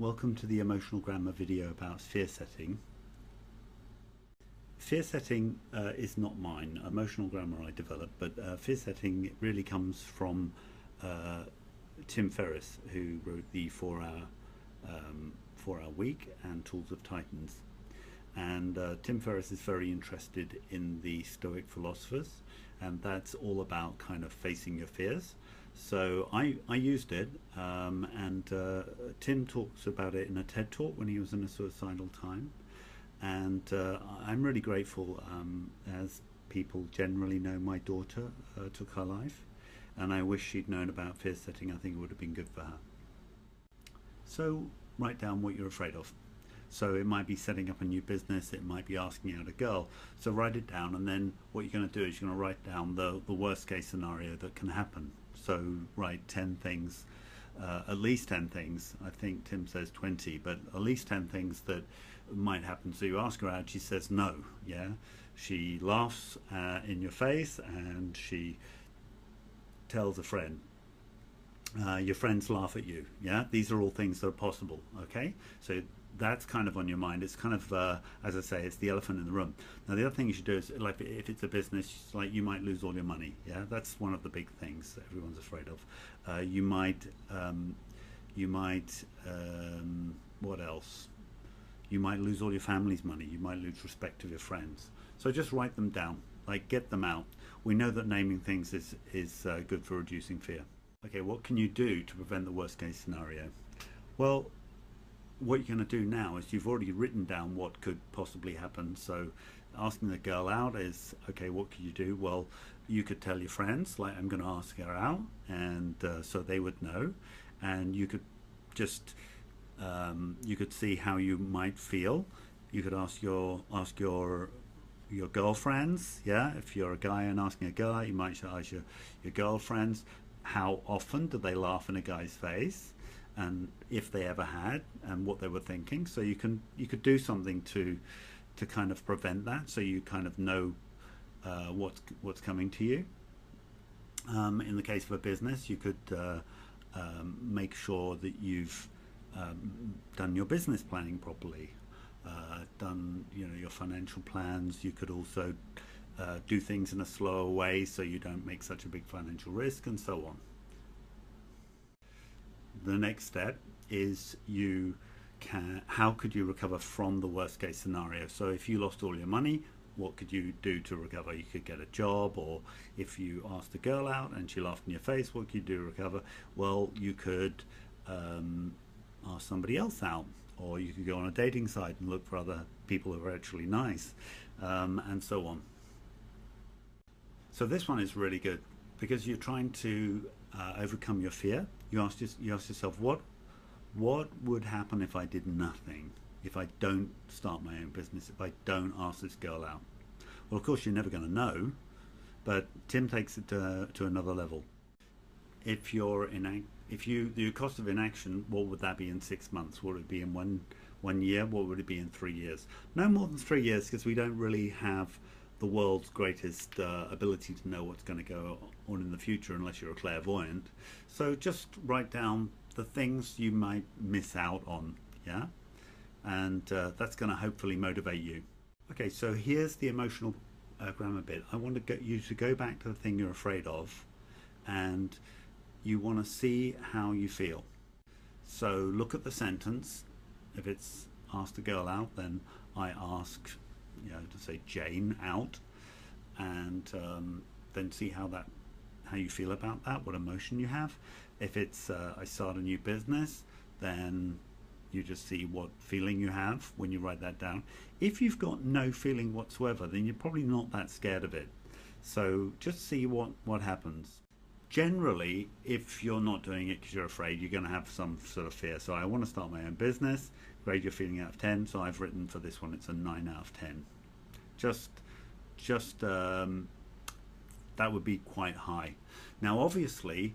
Welcome to the emotional grammar video about fear setting. Fear setting is not mine. Emotional grammar I developed, but fear setting really comes from Tim Ferris, who wrote the 4-Hour Week and Tools of Titans. And Tim Ferris is very interested in the stoic philosophers, and that's all about kind of facing your fears. So I used it, and Tim talks about it in a TED talk when he was in a suicidal time. And I'm really grateful, as people generally know, my daughter took her life, and I wish she'd known about fear setting. I think it would have been good for her. So write down what you're afraid of. So it might be setting up a new business, it might be asking out a girl. So write it down, and then what you're going to do is you're going to write down the worst case scenario that can happen. So write 10 things, at least 10 things. I think Tim says 20, but at least 10 things that might happen. So you ask her out, she says no, yeah? She laughs in your face, and she tells a friend. Your friends laugh at you, yeah? These are all things that are possible, okay? So that's kind of on your mind. It's kind of, as I say, it's the elephant in the room. Now, the other thing you should do is, like, if it's a business, like, you might lose all your money, yeah? That's one of the big things that everyone's afraid of. You might, what else? You might lose all your family's money. You might lose respect of your friends. So just write them down, like, get them out. We know that naming things is good for reducing fear. Okay, what can you do to prevent the worst case scenario? Well, what you're going to do now is you've already written down what could possibly happen. So asking the girl out is, okay, what could you do? Well, you could tell your friends, like, I'm going to ask her out, and so they would know, and you could just you could see how you might feel. You could ask your girlfriends, yeah. If you're a guy and asking a girl out, you might ask your girlfriends, how often do they laugh in a guy's face, and if they ever had, and what they were thinking. So you could do something to kind of prevent that, so you kind of know what's coming to you. In the case of a business, you could make sure that you've done your business planning properly, done your financial plans. You could also do things in a slower way so you don't make such a big financial risk, and so on. The next step is how could you recover from the worst case scenario? So if you lost all your money, what could you do to recover? You could get a job, or if you asked a girl out and she laughed in your face, what could you do to recover? Well, you could ask somebody else out, or you could go on a dating site and look for other people who are actually nice, and so on. So this one is really good because you're trying to overcome your fear. You ask yourself, what would happen if I did nothing? If I don't start my own business? If I don't ask this girl out? Well, of course, you're never going to know, but Tim takes it to another level. If your cost of inaction, what would that be in 6 months? What would it be in one year? What would it be in 3 years? No more than 3 years, because we don't really have the world's greatest ability to know what's going to go on in the future unless you're a clairvoyant. So just write down the things you might miss out on, yeah? And that's going to hopefully motivate you. Okay, so here's the emotional grammar bit. I want you to go back to the thing you're afraid of, and you want to see how you feel. So look at the sentence. If it's asked a girl out, then I ask, to say Jane out, and then see how you feel about that, what emotion you have. If it's I start a new business, then you just see what feeling you have when you write that down. If you've got no feeling whatsoever, then you're probably not that scared of it. So just see what happens. Generally, if you're not doing it because you're afraid, you're going to have some sort of fear. So I want to start my own business. Grade your feeling out of 10. So I've written for this one, it's a 9 out of 10. Just that would be quite high. Now, obviously,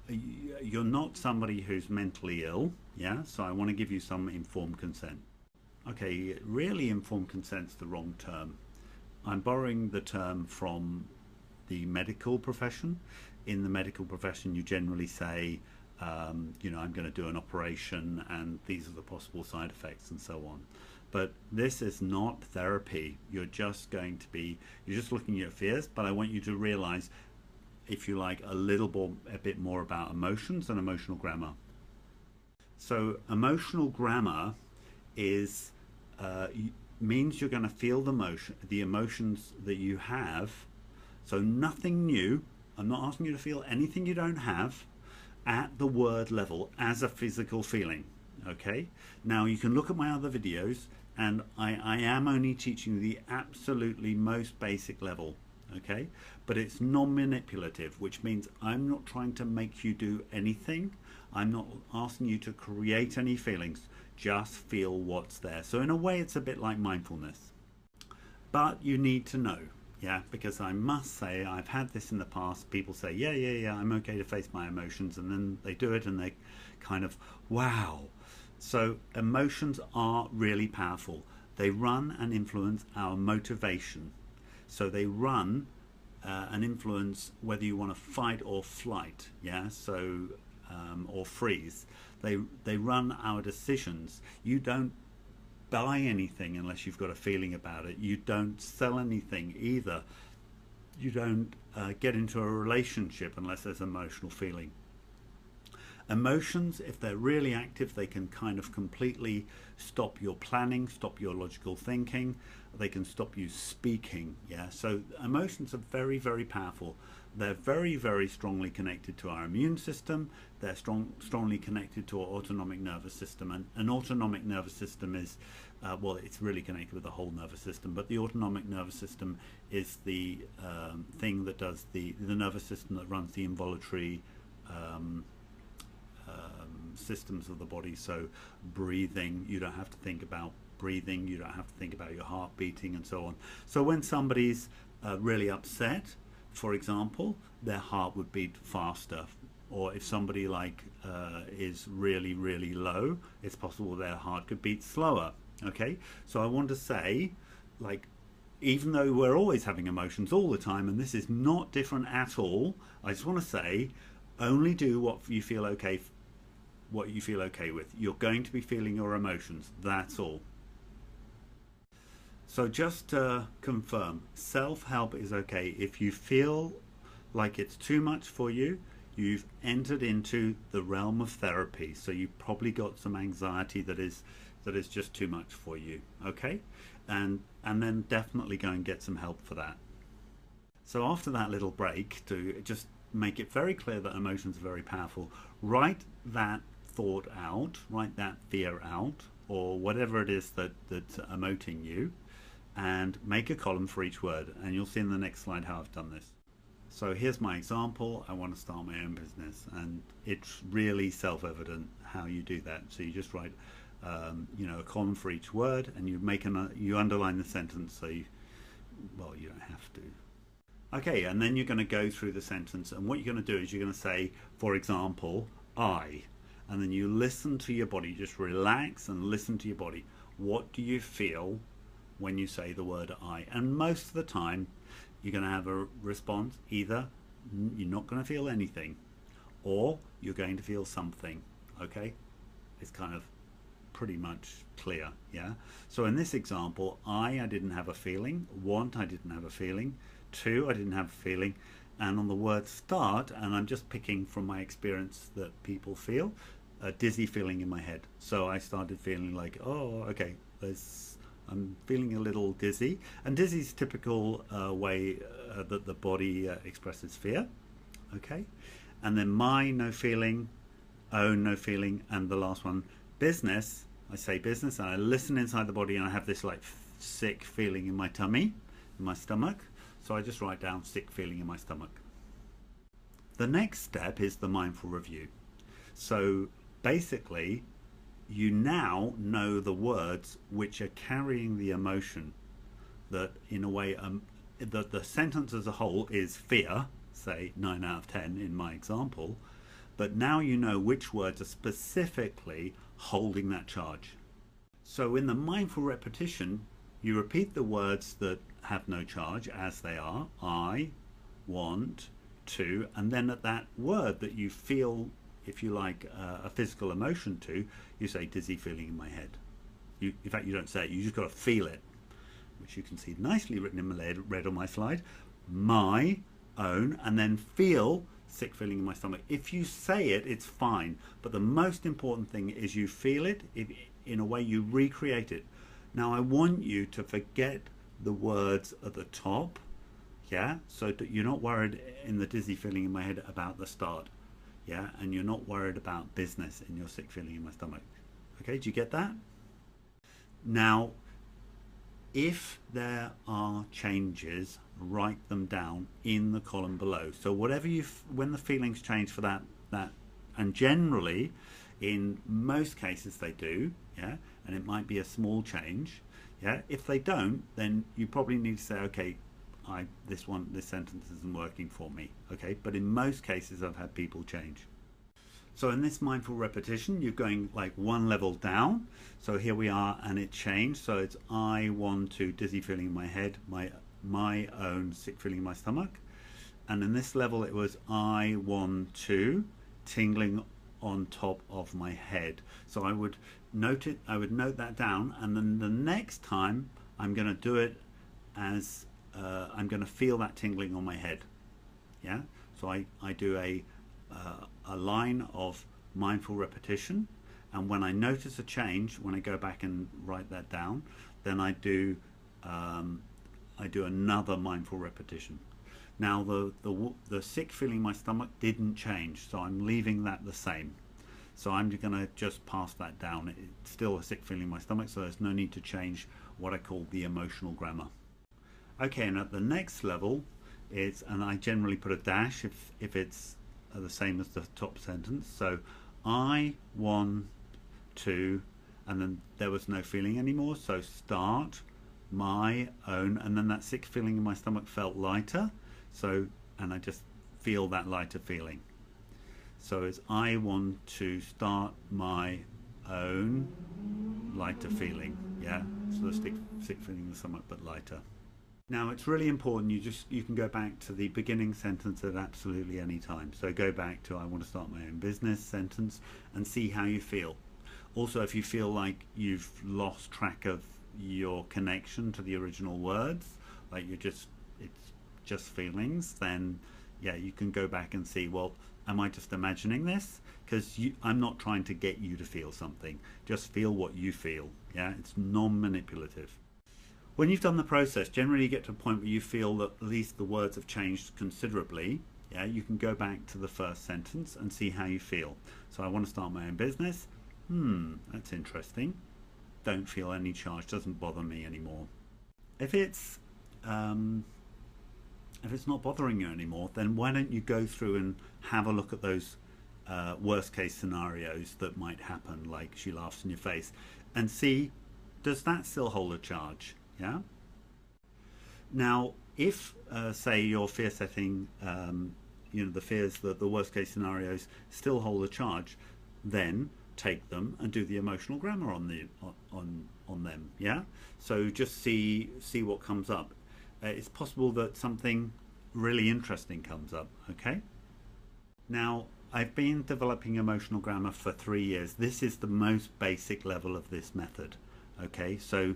you're not somebody who's mentally ill, yeah? So I want to give you some informed consent. Okay, really informed consent's the wrong term. I'm borrowing the term from the medical profession. In the medical profession, you generally say you know, I'm going to do an operation and these are the possible side effects and so on. But this is not therapy. You're just looking at your fears, but I want you to realize, if you like, a bit more about emotions and emotional grammar. So emotional grammar is means you're going to feel the emotions that you have. So nothing new. I'm not asking you to feel anything you don't have at the word level as a physical feeling. Okay, now you can look at my other videos, and I am only teaching the absolutely most basic level. Okay, but it's non-manipulative, which means I'm not trying to make you do anything. I'm not asking you to create any feelings. Just feel what's there. So in a way, it's a bit like mindfulness, but you need to know. Yeah, because I must say, I've had this in the past. People say, yeah, I'm okay to face my emotions, and then they do it and they kind of, wow. So emotions are really powerful. They run and influence our motivation. So they run and influence whether you want to fight or flight, yeah, so or freeze. They run our decisions. You don't buy anything unless you've got a feeling about it. You don't sell anything either. You don't get into a relationship unless there's emotional feeling. Emotions, if they're really active, they can kind of completely stop your planning, stop your logical thinking. They can stop you speaking. Yeah, so emotions are very, very powerful. They're very, very strongly connected to our immune system. They're strongly connected to our autonomic nervous system. And an autonomic nervous system is, well, it's really connected with the whole nervous system, but the autonomic nervous system is the thing that does the nervous system that runs the involuntary systems of the body. So breathing, you don't have to think about breathing, you don't have to think about your heart beating and so on. So when somebody's really upset, for example, their heart would beat faster. Or if somebody is really, really low, it's possible their heart could beat slower. Okay, so I want to say, even though we're always having emotions all the time, and this is not different at all, I just want to say, only do what you feel okay with. You're going to be feeling your emotions, that's all. So just to confirm, self-help is okay. If you feel like it's too much for you, you've entered into the realm of therapy. So you've probably got some anxiety that is just too much for you, okay? And then definitely go and get some help for that. So after that little break, to just make it very clear that emotions are very powerful, write that thought out, write that fear out, or whatever it is that's emoting you, and make a column for each word. And you'll see in the next slide how I've done this. So here's my example. I want to start my own business, and it's really self-evident how you do that. So you just write a column for each word, and you underline the sentence. So you don't have to. Okay, and then you're going to go through the sentence, and what you're going to do is you're going to say, for example, I, and then you listen to your body. Just relax and listen to your body. What do you feel when you say the word I? And most of the time you're going to have a response. Either you're not going to feel anything, or you're going to feel something. Okay, it's kind of pretty much clear. Yeah, so in this example, I didn't have a feeling. Want, I didn't have a feeling. Two, I didn't have a feeling. And on the word start, and I'm just picking from my experience that people feel, a dizzy feeling in my head. So I started feeling like, oh, okay, I'm feeling a little dizzy. And dizzy is typical way that the body expresses fear. Okay, and then my, no feeling. Own, no feeling. And the last one, business. I say business, and I listen inside the body, and I have this sick feeling in my tummy, in my stomach. So I just write down sick feeling in my stomach. The next step is the mindful review. So basically, you now know the words which are carrying the emotion. That in a way, that the sentence as a whole is fear, say 9 out of 10 in my example, but now you know which words are specifically holding that charge. So in the mindful repetition, you repeat the words that have no charge as they are, I, want, to, and then at that word that you feel if you like a physical emotion too, you say dizzy feeling in my head. In fact, you don't say it, you just got to feel it, which you can see nicely written in red on my slide. My own, and then feel sick feeling in my stomach. If you say it, it's fine, but the most important thing is you feel it. In a way, you recreate it. Now I want you to forget the words at the top, yeah, so that you're not worried in the dizzy feeling in my head about the start, yeah, and you're not worried about business in your sick feeling in my stomach. Okay, do you get that? Now, if there are changes, write them down in the column below. So whatever when the feelings change for that, and generally, in most cases they do, yeah, and it might be a small change, yeah. If they don't, then you probably need to say, okay, this sentence isn't working for me, okay. But in most cases, I've had people change. So in this mindful repetition, you're going like one level down. So here we are, and it changed. So it's I want to, dizzy feeling in my head, my own sick feeling in my stomach. And in this level, it was I want to, tingling on top of my head. So I would note it, I would note that down, and then the next time I'm going to do it as I'm going to feel that tingling on my head. Yeah. So I do a line of mindful repetition, and when I notice a change, when I go back and write that down, then I do another mindful repetition. Now the sick feeling in my stomach didn't change, so I'm leaving that the same. So I'm going to just pass that down. It's still a sick feeling in my stomach, so there's no need to change what I call the emotional grammar. Okay, and at the next level, and I generally put a dash if it's the same as the top sentence. So I want to, and then there was no feeling anymore, so start my own, and then that sick feeling in my stomach felt lighter, so, and I just feel that lighter feeling. So it's I want to start my own lighter feeling, yeah, so the sick feeling in the stomach but lighter. Now it's really important you can go back to the beginning sentence at absolutely any time. So go back to I want to start my own business sentence and see how you feel. Also, if you feel like you've lost track of your connection to the original words, like it's just feelings, then yeah, you can go back and see, well, am I just imagining this? Because I'm not trying to get you to feel something. Just feel what you feel. Yeah, it's non-manipulative. When you've done the process, generally you get to a point where you feel that at least the words have changed considerably. Yeah, you can go back to the first sentence and see how you feel. So I want to start my own business. That's interesting. Don't feel any charge, doesn't bother me anymore. If it's not bothering you anymore, then why don't you go through and have a look at those worst case scenarios that might happen, like she laughs in your face, and see, does that still hold a charge? Yeah. Now, if say your fear setting, the fears, the worst case scenarios still hold a charge, then take them and do the emotional grammar on them. Yeah. So just see what comes up. It's possible that something really interesting comes up. Okay. Now, I've been developing emotional grammar for 3 years. This is the most basic level of this method. Okay, so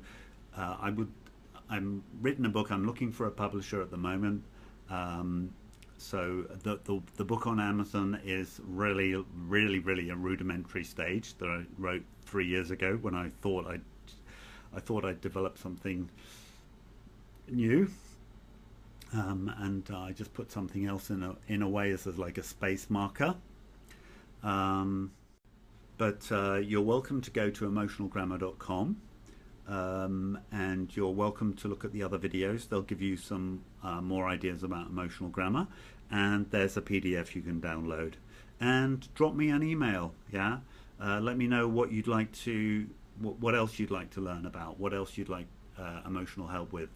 I'm written a book. I'm looking for a publisher at the moment. So the book on Amazon is really a rudimentary stage that I wrote 3 years ago when I thought I'd developed something new, and I just put something else in a way as like a space marker. But you're welcome to go to emotionalgrammar.com. And you're welcome to look at the other videos. They'll give you some more ideas about emotional grammar, and there's a PDF you can download. And drop me an email. Yeah, let me know what you'd like to, what else you'd like to learn about, what else you'd like emotional help with.